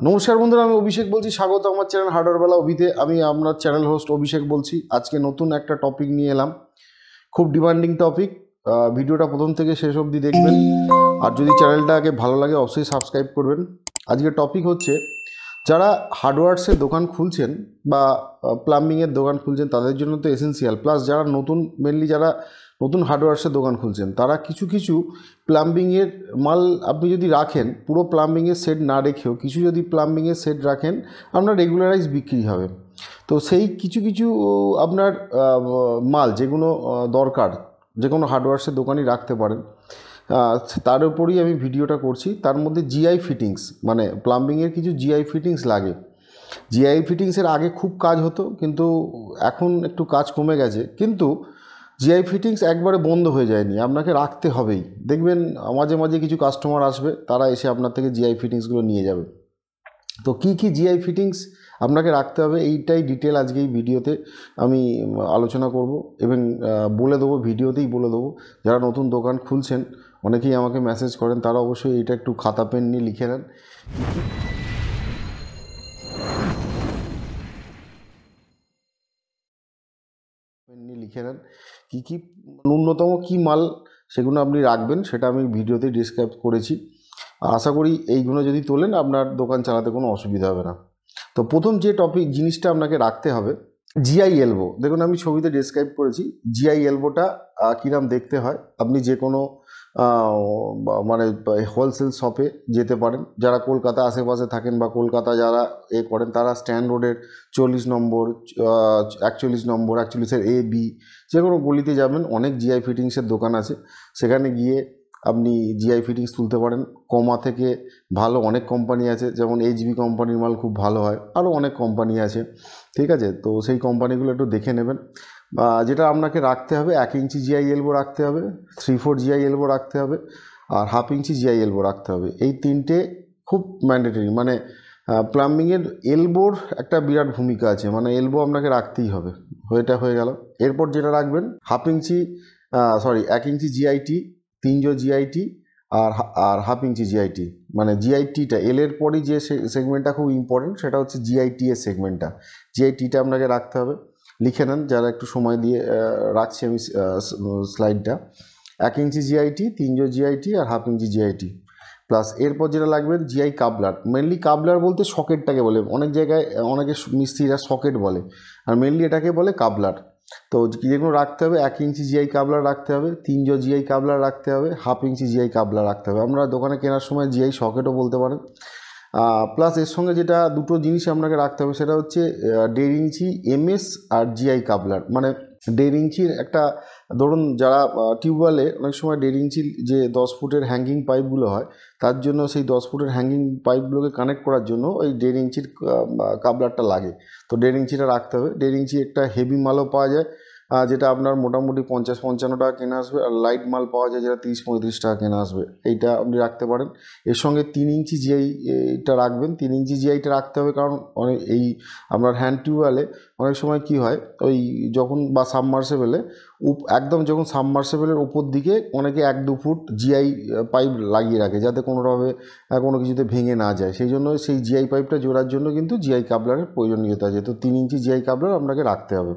নমস্কার বন্ধুরা, আমি অভিষেক বলছি। স্বাগত আমার চ্যানেল হার্ডওয়্যারওয়ালা অভিতে। আমি আপনার চ্যানেল হোস্ট অভিষেক বলছি। আজকে নতুন একটা টপিক নিয়ে এলাম, খুব ডিমান্ডিং টপিক। ভিডিওটা প্রথম থেকে শেষ অবধি দেখবেন, আর যদি চ্যানেলটাকে ভালো লাগে অবশ্যই সাবস্ক্রাইব করবেন। আজকের টপিক হচ্ছে, যারা হার্ডওয়্যার্সের দোকান খুলছেন বা প্লাম্বিংয়ের দোকান খুলছেন তাদের জন্য তো এসেন্সিয়াল, প্লাস যারা মেনলি যারা নতুন হার্ডওয়্যার্সের দোকান খুলছেন তারা কিছু প্লাম্বিংয়ের মাল আপনি যদি রাখেন, পুরো প্লাম্বিংয়ের সেট না রেখেও কিছু যদি প্লাম্বিংয়ের সেট রাখেন, আপনার রেগুলারাইজ বিক্রি হবে। তো সেই কিছু আপনার মাল যেগুলো দরকার, যে কোনো হার্ডওয়্যার্সের দোকানই রাখতে পারেন, তার উপরই আমি ভিডিওটা করছি। তার মধ্যে জিআই ফিটিংস, মানে প্লাম্বিংয়ের কিছু জিআই ফিটিংস লাগে। জিআই ফিটিংসের আগে খুব কাজ হতো, কিন্তু এখন একটু কাজ কমে গেছে। কিন্তু জিআই ফিটিংস একবারে বন্ধ হয়ে যায়নি, আপনাকে রাখতে হবেই। দেখবেন মাঝে মাঝে কিছু কাস্টমার আসবে, তারা এসে আপনার থেকে জিআই ফিটিংসগুলো নিয়ে যাবে। তো কী জিআই ফিটিংস আপনাকে রাখতে হবে, এইটাই ডিটেল আজকে এই ভিডিওতে আমি আলোচনা করব এবং বলে দেবো, ভিডিওতেই বলে দেবো। যারা নতুন দোকান খুলছেন, অনেকেই আমাকে মেসেজ করেন, তারা অবশ্যই এইটা একটু খাতা পেন নিয়ে লিখে নেন। কী ন্যূনতম কী মাল সেগুলো আপনি রাখবেন, সেটা আমি ভিডিওতে ডিসক্রাইব করেছি। আশা করি এইগুলো যদি তোলেন, আপনার দোকান চালাতে কোনো অসুবিধা হবে না। তো প্রথম যে জিনিসটা আপনাকে রাখতে হবে, জিআই এলবো। দেখুন, আমি ছবিতে ডিসক্রাইব করেছি জিআই এলবোটা কীরকম দেখতে হয়। আপনি যে কোনো মানে হোলসেল শপে যেতে পারেন। যারা কলকাতা আশেপাশে থাকেন বা কলকাতা যারা করেন, তারা স্ট্যান্ড রোডের 40 নম্বর, 41 নম্বর, 41-এর এ বি, যে কোনো গলিতে যাবেন, অনেক জিআই ফিটিংসের দোকান আছে। সেখানে গিয়ে আপনি জিআই ফিটিংস তুলতে পারেন। কমা থেকে ভালো অনেক কোম্পানি আছে, যেমন এইচবি কোম্পানির মাল খুব ভালো হয়, আরও অনেক কোম্পানি আছে। ঠিক আছে, তো সেই কোম্পানিগুলো একটু দেখে নেবেন। যেটা আপনাকে রাখতে হবে, 1 ইঞ্চি জিআই এলবো রাখতে হবে, 3/4 জিআই এলবো রাখতে হবে, আর 1/2 ইঞ্চি জিআই এলবো রাখতে হবে। এই তিনটে খুব ম্যান্ডেটরি। মানে প্লাম্বিংয়ের এলবোর একটা বিরাট ভূমিকা আছে, মানে এলবো আপনাকে রাখতেই হবে। এটা হয়ে গেল। এরপর যেটা রাখবেন, 1/2 ইঞ্চি 1 ইঞ্চি জিআইটি, 3 জিআইটি, আর 1/2 ইঞ্চি জিআইটি। মানে জিআইটিটা এলের পরই যে সেগমেন্টটা খুব ইম্পর্টেন্ট, সেটা হচ্ছে জিআইটি এর সেগমেন্টটা। জিআইটিটা আপনাকে রাখতে হবে, লিখে নেন। যারা একটু সময় দিয়ে রাখছি আমি স্লাইডটা। 1 ইঞ্চি জিআইটি, 3 জিআইটি, আর 1/2 ইঞ্চি জিআইটি। প্লাস এরপর যেটা লাগবে, জিআই কাবলার। মেনলি কাবলার বলতে সকেটটাকে বলে, অনেক জায়গায় অনেকে মিস্ত্রিরা সকেট বলে, আর মেনলি এটাকে বলে কাবলার। তো যেগুলো রাখতে হবে, 1 ইঞ্চি জিআই কাবলার রাখতে হবে, 3 জিআই কাবলার রাখতে হবে, 1/2 ইঞ্চি জিআই কাবলার রাখতে হবে। আমরা দোকানে কেনার সময় জিআই সকেটও বলতে পারেন। প্লাস এর সঙ্গে যেটা দুটো জিনিস আপনাকে রাখতে হবে, সেটা হচ্ছে 1.5 ইঞ্চি এমএস আর জিআই কাবলার। মানে 1.5 ইঞ্চির একটা, ধরুন যারা টিউবওয়েলে অনেক সময় 1.5 ইঞ্চির যে 10 ফুটের হ্যাঙ্গিং পাইপগুলো হয়, তার জন্য সেই 10 ফুটের হ্যাঙ্গিং পাইপগুলোকে কানেক্ট করার জন্য ওই 1.5 ইঞ্চির কাবলারটা লাগে। তো 1.5 ইঞ্চিটা রাখতে হবে। 1.5 ইঞ্চি একটা হেভি মালও পাওয়া যায়, যেটা আপনার মোটামুটি 50-55 টাকা কেনা আসবে, আর লাইট মাল পাওয়া যায় যেটা 30-35 টাকা কেনা আসবে। এইটা আপনি রাখতে পারেন। এর সঙ্গে 3 ইঞ্চি জিআইটা রাখবেন। 3 ইঞ্চি জিআইটা রাখতে হবে, কারণ অনেক এই আপনার হ্যান্ড টিউবওয়েলে অনেক সময় কি হয়, ওই যখন বা সাবমার্সেবেলে একদম যখন সাবমার্সেবেলের ওপর দিকে অনেকে 1-2 ফুট জিআই পাইপ লাগিয়ে রাখে, যাতে কোনোভাবে কোনো কিছুতে ভেঙে না যায়। সেই জন্য সেই জিআই পাইপটা জোড়ার জন্য কিন্তু জিআই কাবলারের প্রয়োজনীয়তা আছে। তো 3 ইঞ্চি জিআই কাবলার আপনাকে রাখতে হবে।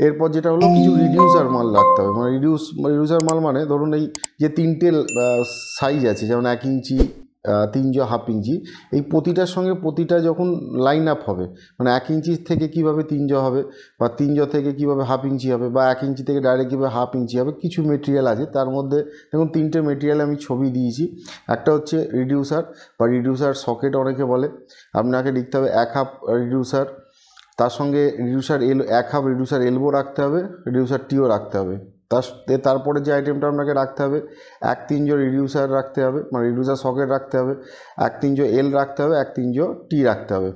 এরপর যেটা হলো, কিছু রিডিউসার মাল রাখতে হবে। মানে রিডিউসার মাল মানে ধরুন এই যে 3টে সাইজ আছে, যেমন 1 ইঞ্চি, 3 1/2 ইঞ্চি, এই প্রতিটার সঙ্গে প্রতিটা যখন লাইন আপ হবে, মানে 1 ইঞ্চি থেকে কীভাবে 3 হবে, বা 3 থেকে কীভাবে 1/2 ইঞ্চি হবে, বা 1 ইঞ্চি থেকে ডাইরেক্ট কীভাবে 1/2 ইঞ্চি হবে, কিছু মেটেরিয়াল আছে। তার মধ্যে দেখুন 3টে মেটেরিয়াল আমি ছবি দিয়েছি। একটা হচ্ছে রিডিউসার বা রিডিউসার সকেট অনেকে বলে। আপনাকে লিখতে হবে 1/2 রিডিউসার, তার সঙ্গে রিডিউসার 1/2 রিডিউসার এলবো রাখতে হবে, রিডিউসার টিও রাখতে হবে। তারপরে যে আইটেমটা আপনাকে রাখতে হবে, 1/3 রিডিউসার রাখতে হবে, মানে রিডিউসার সকেট রাখতে হবে, 1/3 এল রাখতে হবে, 1/3 টি রাখতে হবে।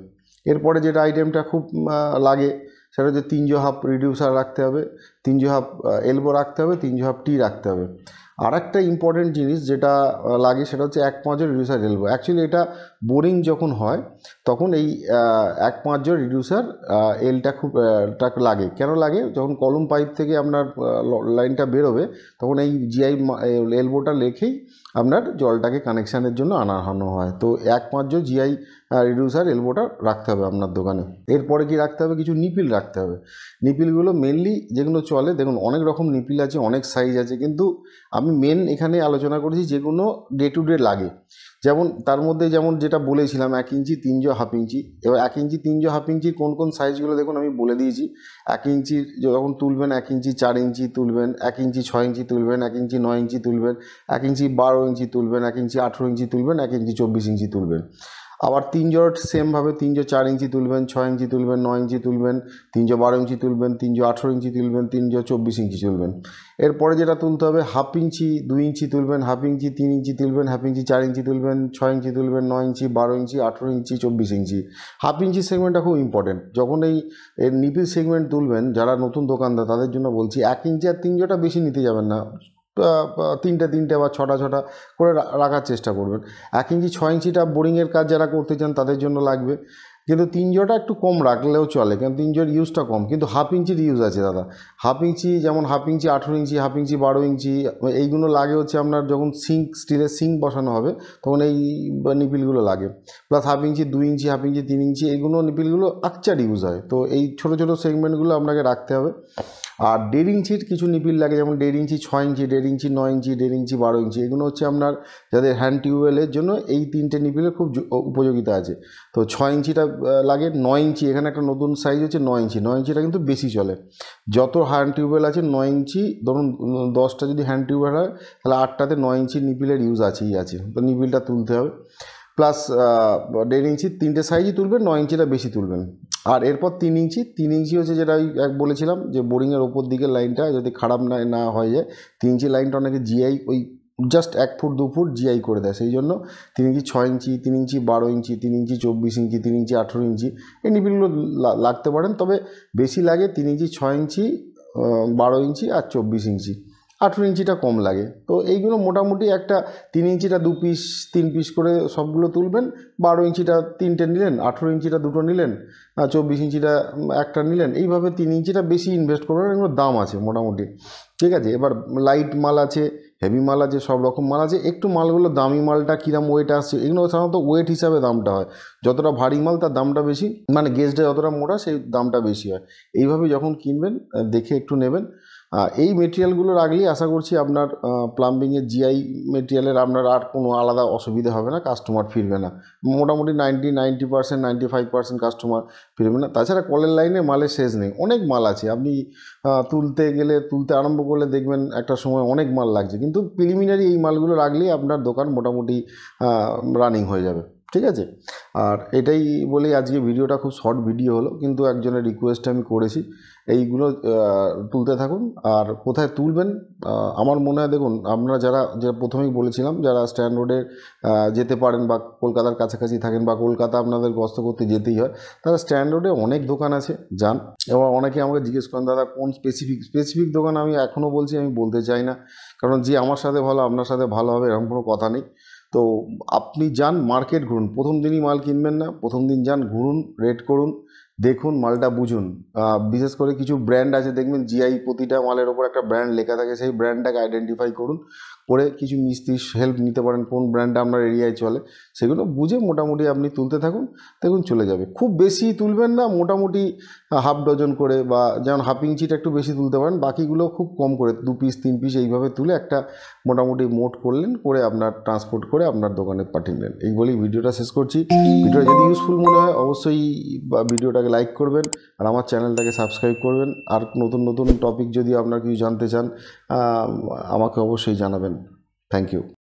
এরপরে যেটা আইটেমটা খুব লাগে, সেটা হচ্ছে 3/2 রিডিউসার রাখতে হবে, 3/2 এলবো রাখতে হবে, 3/2 টি রাখতে হবে। আর একটা ইম্পর্টেন্ট জিনিস যেটা লাগে, সেটা হচ্ছে 1/5 রিডিউসার এলবো। অ্যাকচুয়ালি এটা বোরিং যখন হয়, তখন এই 1/5 রিডিউসার এলটা খুব লাগে। কেন লাগে? যখন কলম পাইপ থেকে আপনার লাইনটা বেরোবে, তখন এই জিআই এলবোটা লেখেই আপনার জলটাকে কানেকশানের জন্য আনানো হয়। তো 1 5 জিআই রিডিউসার এলবোটা রাখতে হবে আপনার দোকানে। এরপরে কি রাখতে হবে, কিছু নিপিল রাখতে হবে। নিপিলগুলো মেনলি যেগুলো চলে, দেখুন অনেক রকম নিপিল আছে, অনেক সাইজ আছে, কিন্তু আমি মেন এখানে আলোচনা করেছি যেগুলো ডে টু ডে লাগে। যেমন তার মধ্যে যেমন যেটা বলেছিলাম 1 ইঞ্চি 3 জ হাফ ইঞ্চি। এবার 1 ইঞ্চি 3 জ হাফ ইঞ্চির কোন কোন সাইজগুলো দেখুন আমি বলে দিয়েছি। 1 ইঞ্চির যখন তুলবেন 1 ইঞ্চি 4 ইঞ্চি তুলবেন, 1 ইঞ্চি 6 ইঞ্চি তুলবেন, 1 ইঞ্চি 9 ইঞ্চি তুলবেন, 1 ইঞ্চি 12 ইঞ্চি তুলবেন, 1 ইঞ্চি 18 ইঞ্চি তুলবেন, 1 ইঞ্চি 24 ইঞ্চি তুলবেন। আবার 3 জট সেমভাবে 3 জ 4 ইঞ্চি তুলবেন, 6 ইঞ্চি তুলবেন, 9 ইঞ্চি তুলবেন, 3 জ 12 ইঞ্চি তুলবেন, 3 জ 18 ইঞ্চি তুলবেন, 3 জ 24 ইঞ্চি তুলবেন। এরপরে যেটা তুলতে হবে, হাফ ইঞ্চি 2 ইঞ্চি তুলবেন, হাফ ইঞ্চি 3 ইঞ্চি তুলবেন, হাফ ইঞ্চি 4 ইঞ্চি তুলবেন, 6 ইঞ্চি তুলবেন, 9 ইঞ্চি 12 ইঞ্চি 18 ইঞ্চি 24 ইঞ্চি। হাফ ইঞ্চি সেগমেন্টটা খুব ইম্পর্টেন্ট। যখন এই নিপিল সেগমেন্ট তুলবেন, যারা নতুন দোকানদার তাদের জন্য বলছি, 1 ইঞ্চি আর 3 জটা বেশি নিতে যাবেন না, 3টে বা 6টা করে রাখার চেষ্টা করবেন। 1 ইঞ্চি 6 ইঞ্চিটা বোরিংয়ের কাজ যারা করতে চান তাদের জন্য লাগবে, কিন্তু 3 জটা একটু কম রাখলেও চলে, কারণ 3 জোর ইউজটা কম। কিন্তু হাফ ইঞ্চির ইউজ আছে দাদা। হাফ ইঞ্চি যেমন হাফ ইঞ্চি 18 ইঞ্চি, হাফ ইঞ্চি 12 ইঞ্চি, এইগুলো লাগে হচ্ছে আপনার যখন স্টিলের সিঙ্ক বসানো হবে তখন এই নিপিলগুলো লাগে। প্লাস হাফ ইঞ্চি 2 ইঞ্চি, হাফ ইঞ্চি 3 ইঞ্চি, এইগুলো নিপিলগুলো আকচার ইউজ হয়। তো এই ছোটো ছোটো সেগমেন্টগুলো আপনাকে রাখতে হবে। আর 1.5 ইঞ্চির কিছু নিপিল লাগে, যেমন 1.5 ইঞ্চি 6 ইঞ্চি, 1.5 ইঞ্চি 9 ইঞ্চি, 1.5 ইঞ্চি 12 ইঞ্চি। এগুলো হচ্ছে আপনার যাদের হ্যান্ড টিউবওয়েলের জন্য এই 3টে নিপিলের খুব উপযোগিতা আছে। তো 6 ইঞ্চিটা লাগে। 9 ইঞ্চি এখানে একটা নতুন সাইজ হচ্ছে 9 ইঞ্চি। 9 ইঞ্চিটা কিন্তু বেশি চলে। যত হ্যান্ড টিউবওয়েল আছে 9 ইঞ্চি, ধরুন 10টা যদি হ্যান্ড টিউবওয়েল হয় তাহলে 8টাতে 9 ইঞ্চি নিপিলের ইউজ আছেই আছে। তো নিপিলটা তুলতে হবে। প্লাস 1.5 ইঞ্চি 3টে সাইজই তুলবেন, 9 ইঞ্চিটা বেশি তুলবেন। আর এরপর 3 ইঞ্চি। 3 ইঞ্চি হচ্ছে যেটা বলেছিলাম যে বোরিংয়ের ওপর দিকের লাইনটা যদি খারাপ না হয়ে যায়, 3 ইঞ্চি লাইনটা অনেকে জিআই ওই জাস্ট 1 ফুট 2 ফুট জিআই করে দেয়, সেই জন্য 3 ইঞ্চি 6 ইঞ্চি, 3 ইঞ্চি 12 ইঞ্চি, 3 ইঞ্চি 24 ইঞ্চি, 3 ইঞ্চি 18 ইঞ্চি এই নিপিলগুলো লাগতে পারেন। তবে বেশি লাগে 3 ইঞ্চি 6 ইঞ্চি, 12 ইঞ্চি আর 24 ইঞ্চি। 18 ইঞ্চিটা কম লাগে। তো এইগুলো মোটামুটি একটা 3 ইঞ্চিটা 2 পিস 3 পিস করে সবগুলো তুলবেন, 12 ইঞ্চিটা 3টে নিলেন, 18 ইঞ্চিটা 2টো নিলেন, 24 ইঞ্চিটা একটা নিলেন। এইভাবে 3 ইঞ্চিটা বেশি ইনভেস্ট করবেন, এগুলোর দাম আছে মোটামুটি, ঠিক আছে। এবার লাইট মাল আছে, হেভি মাল আছে, সব রকম মাল আছে। একটু মালগুলো দামি মালটা কীরকম ওয়েট আসছে, এগুলো সাধারণত ওয়েট হিসাবে দামটা হয়। যতটা ভারী মাল তার দামটা বেশি, মানে গেজটা যতটা মোটা সেই দামটা বেশি হয়। এইভাবে যখন কিনবেন দেখে একটু নেবেন। এই মেটেরিয়ালগুলো রাখলেই আশা করছি আপনার প্লাম্বিংয়ের জিআই মেটেরিয়ালের আপনার আর কোনো আলাদা অসুবিধা হবে না, কাস্টমার ফিরবে না। মোটামুটি 90% 95% কাস্টমার ফিরবে না। তাছাড়া কলের লাইনে মালের শেষ নেই, অনেক মাল আছে। আপনি তুলতে আরম্ভ করলে দেখবেন একটা সময় অনেক মাল লাগছে, কিন্তু প্রিলিমিনারি এই মালগুলো রাখলেই আপনার দোকান মোটামুটি রানিং হয়ে যাবে, ঠিক আছে। আর এটাই বলেই আজকে ভিডিওটা খুব শর্ট ভিডিও হলো, কিন্তু একজনের রিকোয়েস্টে আমি করেছি। এইগুলো তুলতে থাকুন। আর কোথায় তুলবেন, আমার মনে হয় দেখুন, আপনারা যারা প্রথমেই বলেছিলাম যারা স্ট্যান্ড রোডে যেতে পারেন বা কলকাতার কাছাকাছি থাকেন বা কলকাতা আপনাদের গস্ত করতে যেতেই হয়, তারা স্ট্যান্ড রোডে অনেক দোকান আছে, যান। এবার অনেকে আমাকে জিজ্ঞেস করেন দাদা কোন স্পেসিফিক দোকান, আমি এখনও বলছি আমি বলতে চাই না, কারণ যে আমার সাথে ভালো আপনার সাথে ভালো হবে এরকম কোনো কথা নেই। তো আপনি যান, মার্কেট ঘুরুন। প্রথম দিনই মাল কিনবেন না, প্রথম দিন যান, ঘুরুন, রেট করুন, দেখুন, মালটা বুঝুন। বিশেষ করে কিছু ব্র্যান্ড আছে দেখবেন জিআই প্রতিটা মালের ওপর একটা ব্র্যান্ড লেখা থাকে, সেই ব্র্যান্ডটাকে আইডেন্টিফাই করুন, করে কিছু মিস্ত্রির হেল্প নিতে পারেন কোন ব্র্যান্ডটা আপনার এরিয়ায় চলে, সেগুলো বুঝে মোটামুটি আপনি তুলতে থাকুন, দেখুন চলে যাবে। খুব বেশি তুলবেন না, মোটামুটি হাফ ডজন করে, বা যেমন হাফ ইঞ্চিটা একটু বেশি তুলতে পারেন, বাকিগুলো খুব কম করে 2 পিস 3 পিস এইভাবে তুলে একটা মোটামুটি মোট করলেন, করে আপনার ট্রান্সপোর্ট করে আপনার দোকানে পাঠিয়ে নেন। এই বলেই ভিডিওটা শেষ করছি। ভিডিওটা যদি ইউজফুল মনে হয় অবশ্যই ভিডিওটাকে লাইক করবেন, আর আমার চ্যানেলটাকে সাবস্ক্রাইব করবেন। আর নতুন নতুন টপিক যদি আপনার কিছু জানতে চান আমাকে অবশ্যই জানাবেন। Thank you.